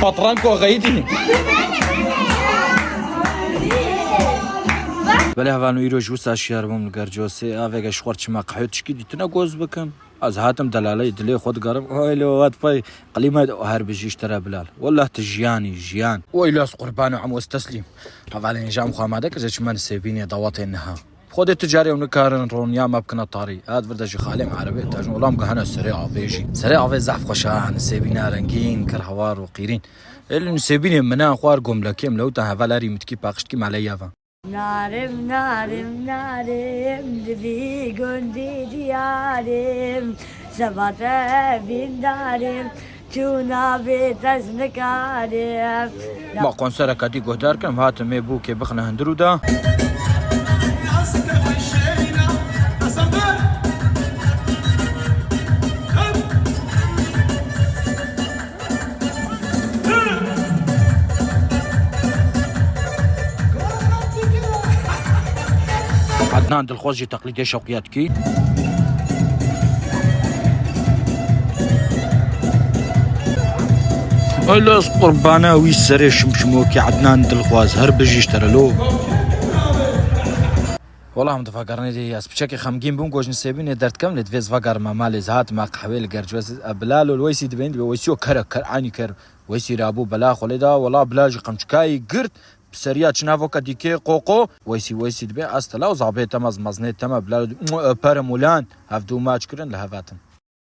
فترانكو غيدي بله هوانو ایرو جوسا شیار بوم گرجوسی آویگه شورچ ما قحوت شکی دیتنا گوز بکم از هاتم دلاله دلی خود گرم ویلو وات فای قلیمه هر بجیش ترى بلال والله تجياني جيان ويلاس قربان عم واستسلم هذا نجام خامده كزش من سيبيني ضوات النها خود التجاري ونكارن رونيا ما بكنا طاري هاد فردش خالم عربي تاج والله مقهنا سريع فيجي سريع في زعف خشان سيبينا رنجين كرهوار وقيرين اللي نسيبيني منا خوار قوم لكيم لو تا هفالاري متكي باقشتكي عليا فا نارم نارم نارم دبی گندی دیارم سبات بیندارم چونا بیتز نکارم ما قنصر کدی گهدار کم هات می بو که بخنه هندرو دا عدنان دلخوزي تقليدي شوقيات كي الاس قربانه ويسري شمشموكي عدنان دلخواز هر بجيش ترلو والله متفكرني دي اس بشكل خمجين بوم جوجن سيبين درت كم لتفيز فقر ما مال زهات ما قحوي الجرجوز بلال والويسي دبين ويسيو كر عاني كر ويسي رابو بلا خلدا والله بلاج قمشكاي قرت سريات شنافوكا ديكي قوقو ويسي دبي استلا وزعبي تماز مزني تما بلا بارمولان هفدو ماتش كرن لهفاتن